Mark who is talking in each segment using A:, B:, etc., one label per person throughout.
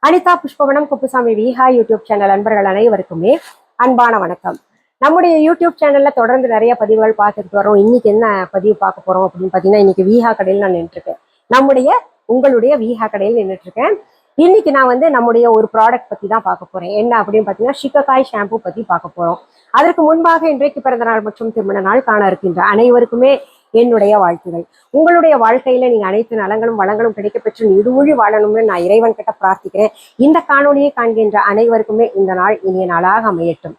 A: Anitha Pushpavanam Kuppusamy Viha YouTube channel அன்பர்கள் அனைவருக்குமே அன்பான வணக்கம். நம்முடைய யூடியூப் சேனல்ல தொடர்ந்து நிறைய பதிவுகள் பார்த்துட்டு வரோம். இன்னைக்கு என்ன பதிவு பார்க்க போறோம் அப்படின்னு பாத்தீங்கன்னா, இன்னைக்கு விஹா கடையில் நான் நின்றுருக்கேன். உங்களுடைய விஹா கடையில் நின்றுட்டு இருக்கேன். இன்னைக்கு நான் நம்முடைய ஒரு ப்ராடக்ட் பத்தி தான் பார்க்க போறேன். என்ன அப்படின்னு பாத்தீங்கன்னா, ஷிககாய் ஷாம்பு பத்தி பார்க்க போறோம். அதற்கு முன்பாக இன்றைக்கு பிறந்த நாள் மற்றும் திருமண நாள் காண இருக்கின்ற அனைவருக்குமே என்னுடைய வாழ்த்துகள். உங்களுடைய வாழ்க்கையில நீங்க அனைத்து நலங்களும் வளங்களும் கிடைக்கப்பெற்று நீடூழி வாழணும்னு நான் இறைவன் கிட்ட பிரார்த்திக்கிறேன். இந்த காணொலியை காண்கின்ற அனைவருக்குமே இந்த நாள் இனிய நாளாக அமையட்டும்.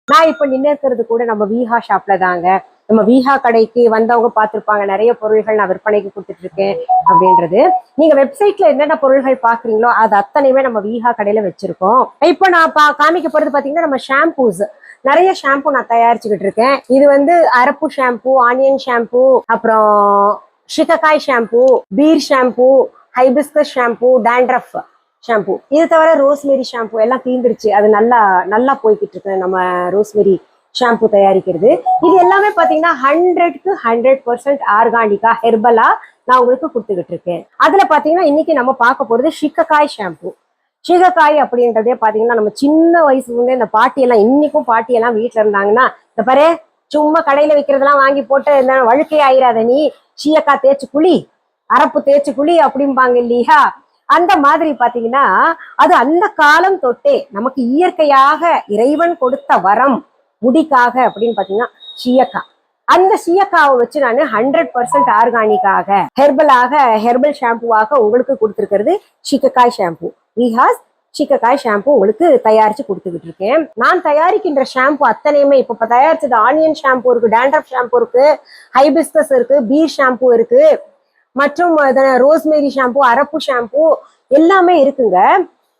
A: நான் இப்ப நின்று இருக்கிறது கூட நம்ம விஹா ஷாப்ல தாங்க. நம்ம விஹா கடைக்கு வந்தவங்க பார்த்திருப்பாங்க, நிறைய பொருள்கள் நான் விற்பனைக்கு கொடுத்துட்டு இருக்கேன் அப்படின்றது. நீங்க வெப்சைட்ல என்னென்ன பொருள்கள் பாக்குறீங்களோ அது அத்தனையுமே நம்ம விஹா கடையில வச்சிருக்கோம். இப்ப நான் காமிக்க போறது பாத்தீங்கன்னா, நம்ம ஷாம்பூஸ் நிறைய ஷாம்பு நான் தயாரிச்சுக்கிட்டு இருக்கேன். இது அரப்பு ஷாம்பு, ஆனியன் ஷாம்பு, அப்புறம் shikakai shampoo, beer shampoo, hibiscus shampoo, dandruff shampoo. இது தவிர ரோஸ்மெரி ஷாம்பு எல்லாம் தீர்ந்துருச்சு. அது நல்லா போய்கிட்டு இருக்கு. நம்ம ரோஸ்மெரி ஷாம்பு தயாரிக்கிறது இது எல்லாமே பாத்தீங்கன்னா 100க்கு 100% ஆர்கானிக்கா ஹெர்பலா நான் உங்களுக்கு கொடுத்துக்கிட்டு இருக்கேன். அதுல பாத்தீங்கன்னா இன்னைக்கு நம்ம பார்க்க போறது ஷிககாய் ஷாம்பு. ஷிககாய் அப்படின்றதே பாத்தீங்கன்னா, நம்ம சின்ன வயசுல இந்த பாட்டியெல்லாம், இன்னைக்கும் பாட்டியெல்லாம் வீட்டுல இருந்தாங்கன்னா, இந்த பாரு சும்மா கடையில விற்கிறதெல்லாம் வாங்கி போட்டு வழுக்கை ஆயிராத, நீ சீயக்காய் தேய்ச்சி குழி, அரப்பு தேய்ச்சி குழி அப்படிம்பாங்க இல்லையா? அந்த மாதிரி பாத்தீங்கன்னா, அது அந்த காலம் தொட்டே நமக்கு இயற்கையாக இறைவன் கொடுத்த வரம் முடிக்காக அப்படின்னு பாத்தீங்கன்னா சீயக்காய். அந்த சீயக்காவை வச்சு நான் 100% ஆர்கானிக்காக ஹெர்பல் ஷாம்புவாக உங்களுக்கு கொடுத்துருக்கிறது ஷிககாய் ஷாம்பு. விஹாஸ் ஷிககாய் ஷாம்பு உங்களுக்கு தயாரிச்சு கொடுத்துக்கிட்டு இருக்கேன். நான் தயாரிக்கின்ற ஷாம்பு அத்தனையுமே இப்ப தயாரிச்சது ஆனியன் ஷாம்பு இருக்கு, டாண்ட்ரஃப் ஷாம்பு இருக்கு, ஹைபிஸ்கஸ் இருக்கு, பீர் ஷாம்பு இருக்கு, மற்றும் ரோஸ்மேரி ஷாம்பு, அரப்பு ஷாம்பு எல்லாமே இருக்குங்க.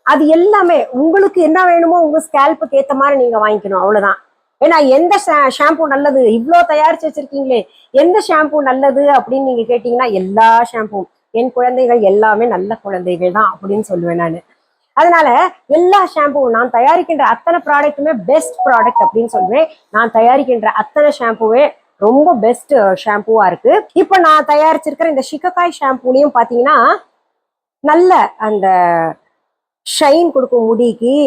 A: அது எல்லாமே உங்களுக்கு என்ன வேணுமோ உங்க ஸ்கேல்புக்கு ஏத்த மாதிரி நீங்க வாங்கிக்கணும், அவ்வளவுதான். ஏன்னா எந்த ஷாம்பு நல்லது, இவ்வளோ தயாரிச்சு வச்சிருக்கீங்களே எந்த ஷாம்பு நல்லது அப்படின்னு நீங்க கேட்டீங்கன்னா, எல்லா ஷாம்பும் என் குழந்தைகள் எல்லாமே நல்ல குழந்தைகள் தான் அப்படின்னு சொல்லுவேன் நான். அதனால எல்லா ஷாம்புவும் நான் தயாரிக்கின்ற அத்தனை ப்ராடக்ட்டுமே பெஸ்ட் ப்ராடக்ட் அப்படின்னு சொல்லுவேன். நான் தயாரிக்கின்ற அத்தனை ஷாம்புவே ரொம்ப பெஸ்ட் ஷாம்புவா இருக்கு. இப்போ நான் தயாரிச்சிருக்கிற இந்த ஷிககாய் ஷாம்புலையும் பாத்தீங்கன்னா நல்ல அந்த ஷைன் கொடுக்கும் முடிக்கு.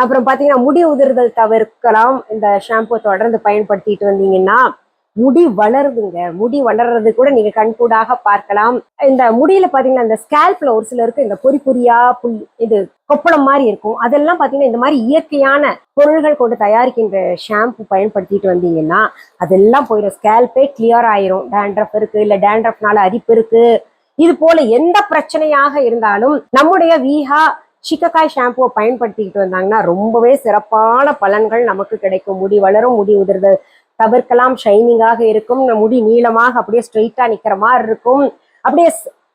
A: அப்புறம் பாத்தீங்கன்னா முடி உதிர்தல் தவிர்க்கலாம். இந்த ஷாம்பு தொடர்ந்து பயன்படுத்திட்டு வந்தீங்கன்னா முடி வளருதுங்க. முடி வளர்றது கூட நீங்க கண்கூடாக பார்க்கலாம். இந்த முடியில பாத்தீங்கன்னா இந்த ஸ்கேல்ப்ல ஒரு சிலருக்கு இந்த பொறியா இது கொப்பளம் மாதிரி இருக்கும். அதெல்லாம் பாத்தீங்கன்னா இந்த மாதிரி இயற்கையான பொருள்கள் கொண்டு தயாரிக்கின்ற ஷாம்பு பயன்படுத்திட்டு வந்தீங்கன்னா அதெல்லாம் போயிடும். ஸ்கேல்பே கிளியர் ஆயிரும். டேண்ட்ரஃப் இருக்கு, இல்ல டேண்ட்ரஃப்னால அரிப்பு இருக்கு, இது போல எந்த பிரச்சனையாக இருந்தாலும் நம்முடைய விஹா ஷிககாய் ஷாம்புவை பயன்படுத்திக்கிட்டு வந்தாங்கன்னா ரொம்பவே சிறப்பான பலன்கள் நமக்கு கிடைக்கும். முடி வளரும், முடி உதிர்தல் தவிர்க்கலாம், ஷைனிங்காக இருக்கும், முடி நீளமாக அப்படியே ஸ்ட்ரெயிட்டா நிக்கிற மாதிரி இருக்கும். அப்படியே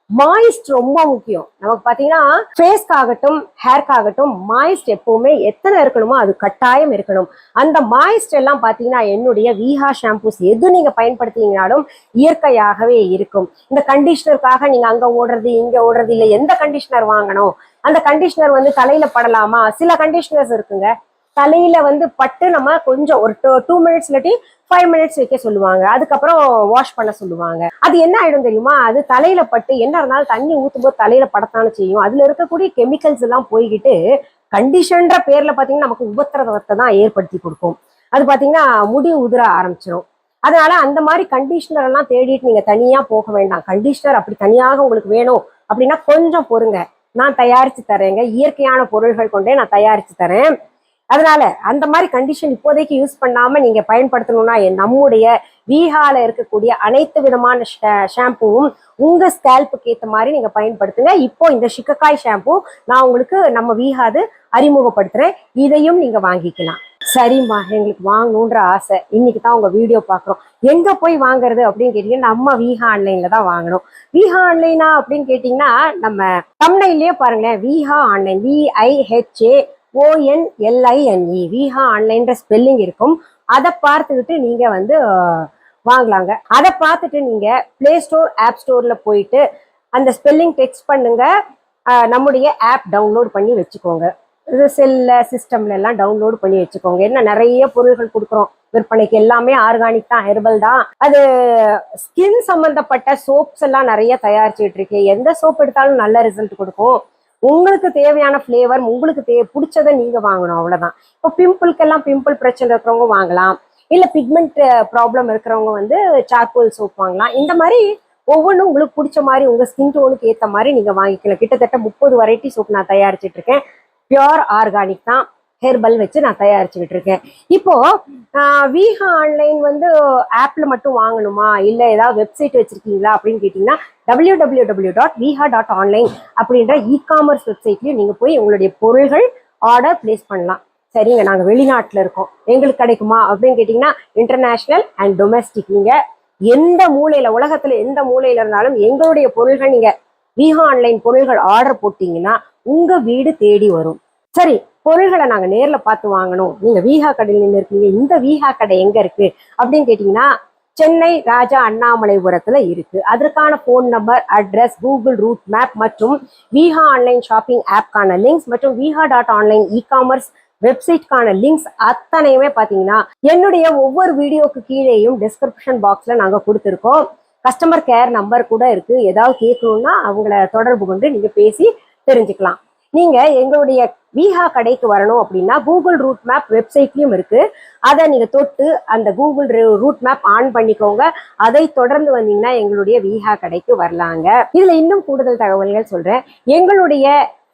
A: மாய்ஸ்ட் ரொம்ப முக்கியம் நமக்கு. பாத்தீங்கன்னா ஃபேஸ்க்காகட்டும் ஹேர்க்காகட்டும் மாய்ஸ்ட் எப்பவுமே எத்தனை இருக்கணுமோ அது கட்டாயம் இருக்கணும். அந்த மாய்ஸ்ட் எல்லாம் பாத்தீங்கன்னா என்னுடைய விஹா ஷாம்பூஸ் எது நீங்க பயன்படுத்தினாலும் இயற்கையாகவே இருக்கும். இந்த கண்டிஷனருக்காக நீங்க அங்க ஓடுறது இங்க ஓடுறது இல்லை. எந்த கண்டிஷனர் வாங்கணும், அந்த கண்டிஷனர் தலையில படலாமா? சில கண்டிஷனர்ஸ் இருக்குங்க, தலையில பட்டு நம்ம கொஞ்சம் ஒரு 2 minutes இல்லாட்டி 5 minutes வைக்க சொல்லுவாங்க. அதுக்கப்புறம் வாஷ் பண்ண சொல்லுவாங்க. அது என்ன ஆயிடும் தெரியுமா? அது தலையில பட்டு என்ன இருந்தாலும் தண்ணி ஊத்தும் போது தலையில படத்தானு செய்யும். அதுல இருக்கக்கூடிய கெமிக்கல்ஸ் எல்லாம் போய்கிட்டு கண்டிஷன்ற பேர்ல பாத்தீங்கன்னா நமக்கு உபத்திரவத்தை தான் ஏற்படுத்தி கொடுக்கும். அது பாத்தீங்கன்னா முடி உதிர ஆரம்பிச்சிடும். அதனால அந்த மாதிரி கண்டிஷனர் எல்லாம் தேடிட்டு நீங்க தனியா போக வேண்டாம். கண்டிஷனர் அப்படி தனியாக உங்களுக்கு வேணும் அப்படின்னா கொஞ்சம் பொறுங்க, நான் தயாரிச்சு தரேங்க. இயற்கையான பொருள்கள் கொண்டே நான் தயாரிச்சு தரேன். அதனால அந்த மாதிரி கண்டிஷன் இப்போதைக்கு யூஸ் பண்ணாம நீங்க பயன்படுத்தணும்னா நம்முடைய விஹால இருக்கக்கூடிய அனைத்து விதமான ஷாம்புவும் உங்க ஸ்கேல்புக்கு ஏற்ற மாதிரி நீங்க பயன்படுத்துங்க. இப்போ இந்த ஷிககாய் ஷாம்பு நான் உங்களுக்கு நம்ம விஹாது அறிமுகப்படுத்துறேன். இதையும் நீங்க வாங்கிக்கலாம். சரிம்மா, எங்களுக்கு வாங்கணுன்ற ஆசை, இன்னைக்கு தான் உங்க வீடியோ பாக்குறோம், எங்க போய் வாங்குறது அப்படின்னு கேட்டீங்கன்னா நம்ம விஹா ஆன்லைன்ல தான் வாங்கணும். விஹா ஆன்லைனா அப்படின்னு கேட்டீங்கன்னா நம்ம தம்ப்நெயிலே பாருங்களேன், விஹா ஆன்லைன், VIHAONLINE விஹா ஆன்லைன்ற ஸ்பெல்லிங் இருக்கும். அதை பார்த்துக்கிட்டு நீங்க வாங்கலாங்க. அதை பார்த்துட்டு நீங்க பிளே ஸ்டோர் ஆப் ஸ்டோர்ல போயிட்டு அந்த ஸ்பெல்லிங் டெக்ஸ்ட் பண்ணுங்க, நம்முடைய ஆப் டவுன்லோட் பண்ணி வச்சுக்கோங்க. செல்ல சிஸ்டம்ல எல்லாம் டவுன்லோட் பண்ணி வச்சுக்கோங்க. என்ன நிறைய பொருள்கள் கொடுக்குறோம் விற்பனைக்கு, எல்லாமே ஆர்கானிக் தான், ஹெர்பல் தான். அது ஸ்கின் சம்பந்தப்பட்ட சோப்ஸ் எல்லாம் நிறைய தயாரிச்சுட்டு இருக்கேன். எந்த சோப் எடுத்தாலும் நல்ல ரிசல்ட் கொடுக்கும். உங்களுக்கு தேவையான ஃபிளேவர், உங்களுக்கு பிடிச்சதை நீங்க வாங்கணும், அவ்வளவுதான். இப்போ பிம்பிள்க்கெல்லாம் பிம்பிள் பிரச்சனை இருக்கிறவங்க வாங்கலாம், இல்ல பிக்மெண்ட் ப்ராப்ளம் இருக்கிறவங்க வந்து சார்கோல் சோப் வாங்கலாம். இந்த மாதிரி ஒவ்வொன்றும் உங்களுக்கு பிடிச்ச மாதிரி உங்க ஸ்கின் டோனுக்கு ஏற்ற மாதிரி நீங்க வாங்கிக்கலாம். கிட்டத்தட்ட 30 வெரைட்டி சோப் நான் தயாரிச்சுட்டு இருக்கேன். பியோர் ஆர்கானிக் தான், ஹெர்பல் வச்சு நான் தயாரிச்சுக்கிட்டு இருக்கேன். இப்போ விஹா ஆன்லைன் வந்து ஆப்ல மட்டும் வாங்கணுமா, இல்ல ஏதாவது வெப்சைட் வச்சிருக்கீங்களா அப்படின்னு கேட்டீங்கன்னா www.viha.online அப்படின்ற இ-காமர்ஸ் வெப்சைட்லயும் நீங்க போய் உங்களுடைய பொருள்கள் ஆர்டர் பிளேஸ் பண்ணலாம். சரிங்க, நாங்க வெளிநாட்டுல இருக்கோம், எங்களுக்கு கிடைக்குமா அப்படின்னு கேட்டீங்கன்னா இன்டர்நேஷனல் அண்ட் டொமெஸ்டிக், நீங்க எந்த மூலையில, உலகத்துல எந்த மூலையில இருந்தாலும் எங்களுடைய பொருள்கள், நீங்க விஹா ஆன்லைன் பொருள்கள் ஆர்டர் போட்டீங்கன்னா உங்க வீடு தேடி வரும். சரி, பொருள்களை நாங்க நேர்ல பார்த்து வாங்கணும், நீங்க விஹா கடையில் நின்று இருக்கீங்க, இந்த விஹா கடை எங்க இருக்கு அப்படின்னு கேட்டீங்கன்னா சென்னை ராஜா அண்ணாமலைபுரத்துல இருக்கு. அதற்கான phone number, address, Google root map மற்றும் விஹா ஆன்லைன் ஷாப்பிங் ஆப்கான லிங்க்ஸ் மற்றும் viha.online இ-காமர்ஸ் வெப்சைட்கான லிங்க்ஸ் அத்தனையுமே பாத்தீங்கன்னா என்னுடைய ஒவ்வொரு வீடியோக்கு கீழேயும் டிஸ்கிரிப்ஷன் பாக்ஸ்ல நாங்க கொடுத்துருக்கோம். கஸ்டமர் கேர் நம்பர் கூட இருக்கு. ஏதாவது கேட்கணும்னா அவங்கள தொடர்பு கொண்டு நீங்க பேசி தெரிஞ்சுக்கலாம். நீங்க எங்களுடைய விஹா கடைக்கு வரணும் அப்படின்னா கூகுள் ரூட் மேப் வெப்சைட்லயும் இருக்கு. அதை நீங்க தொட்டு அந்த கூகுள் ரூட் மேப் ஆன் பண்ணிக்கோங்க. அதை தொடர்ந்து வந்தீங்கன்னா எங்களுடைய விஹா கடைக்கு வரலாங்க. இதுல இன்னும் கூடுதல் தகவல்கள் சொல்றேன். எங்களுடைய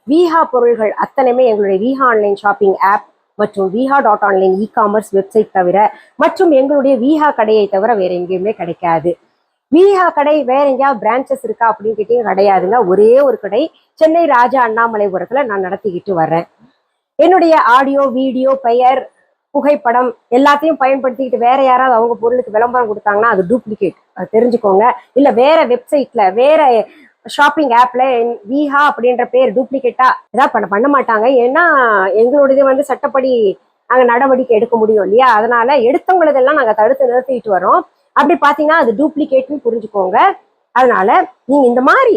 A: விஹா பொருள்கள் அத்தனையுமே எங்களுடைய விஹா ஆன்லைன் ஷாப்பிங் ஆப் மற்றும் viha.online இ-காமர்ஸ் வெப்சைட் தவிர மற்றும் எங்களுடைய விஹா கடையை தவிர வேற எங்கேயுமே கிடைக்காது. விஹா கடை வேற எங்கேயாவது பிரான்ச்சஸ் இருக்கா அப்படின்னு கேட்டீங்க, கிடையாதுங்க. ஒரே ஒரு கடை சென்னை ராஜா அண்ணாமலைபுரத்துல நான் நடத்திக்கிட்டு வர்றேன். என்னுடைய ஆடியோ, வீடியோ, பெயர், புகைப்படம் எல்லாத்தையும் பயன்படுத்திக்கிட்டு வேற யாராவது அவங்க பொருளுக்கு விளம்பரம் கொடுத்தாங்கன்னா அது டூப்ளிகேட், அது தெரிஞ்சுக்கோங்க. இல்ல வேற வெப்சைட்ல, வேற ஷாப்பிங் ஆப்ல விஹா அப்படின்ற பேர் டூப்ளிகேட்டா ஏதாவது பண்ண மாட்டாங்க. ஏன்னா எங்களுடையது வந்து சட்டப்படி நாங்க நடவடிக்கை எடுக்க முடியும் இல்லையா, அதனால எடுத்தவங்களதெல்லாம் நாங்க தடுத்து நிறுத்திட்டு வரோம். அப்படி பாத்தீங்கன்னா அது டூப்ளிகேட்னு புரிஞ்சுக்கோங்க. அதனால நீங்க இந்த மாதிரி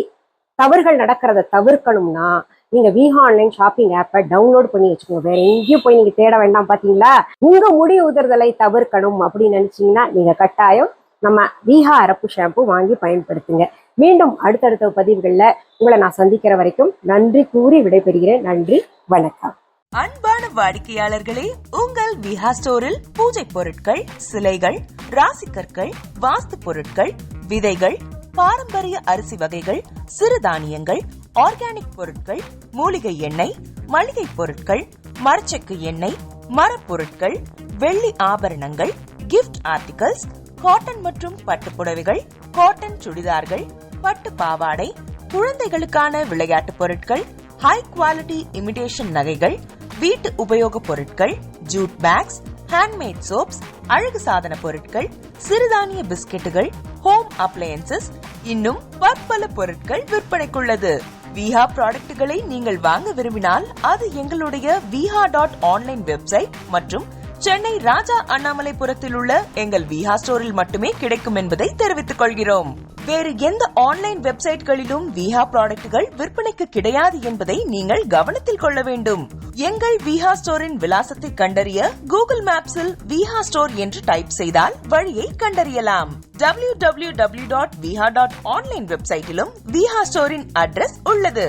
A: தவறுகள் நடக்கிறத தவிர்க்கணும்னா நீங்க விஹா ஆன்லைன் ஷாப்பிங் ஆப்பை டவுன்லோட் பண்ணி வச்சுக்கோங்க. வேற எங்கேயும் போய் நீங்க தேட வேண்டாம். பாத்தீங்களா, உங்க முடி உதிர்தலை தவிர்க்கணும் அப்படின்னு நினைச்சீங்கன்னா நீங்க கட்டாயம் நம்ம விஹா அரப்பு ஷாம்பு வாங்கி பயன்படுத்துங்க. மீண்டும் அடுத்தடுத்த பதிவுகள்ல உங்களை நான் சந்திக்கிற வரைக்கும் நன்றி கூறி விடைபெறுகிறேன். நன்றி, வணக்கம்.
B: அன்பான வாடிக்கையாளர்களே, உங்கள் விஹா ஸ்டோரில் பூஜை பொருட்கள், சிலைகள், ராசிக்கற்கள், வாஸ்து பொருட்கள், விதைகள், பாரம்பரிய அரிசி வகைகள், சிறுதானியங்கள், ஆர்கானிக் பொருட்கள், மூலிகை எண்ணெய், மளிகை பொருட்கள், மரச்செக்கு எண்ணெய், மரப்பொருட்கள், வெள்ளி ஆபரணங்கள், கிஃப்ட் ஆர்டிகல்ஸ், காட்டன் மற்றும் பட்டு புடவைகள், காட்டன் சுடிதார்கள், பட்டு பாவாடை, குழந்தைகளுக்கான விளையாட்டு பொருட்கள், ஹை குவாலிட்டி இமிடேஷன் நகைகள், வீட்டு உபயோக பொருட்கள், ஜூட் பேக்ஸ், ஹேண்ட்மேட் சோப்ஸ், அழகு சாதன பொருட்கள், சிறுதானிய பிஸ்கெட்டுகள், ஹோம் அப்ளையன்சஸ், இன்னும் பற்பல பொருட்கள் விற்பனைக்குள்ளது. விஹா ப்ராடக்ட்களை நீங்கள் வாங்க விரும்பினால் அது எங்களுடைய viha.online வெப்சைட் மற்றும் சென்னை ராஜா அண்ணாமலைபுரத்தில் உள்ள எங்கள் விஹா ஸ்டோரில் மட்டுமே கிடைக்கும் என்பதை தெரிவித்துக் கொள்கிறோம். வேறு எந்த ஆன்லைன் வெப்சைட்களிலும் விஹா ப்ராடக்ட்கள் விற்பனைக்கு கிடையாது என்பதை நீங்கள் கவனத்தில் கொள்ள வேண்டும். எங்கள் விஹா ஸ்டோரின் விலாசத்தை கண்டறிய கூகுள் மேப்ஸில் விஹா ஸ்டோர் என்று டைப் செய்தால் வழியை கண்டறியலாம். www.viha.online வெப்சைட்டிலும் விஹா ஸ்டோரின் அட்ரஸ் உள்ளது.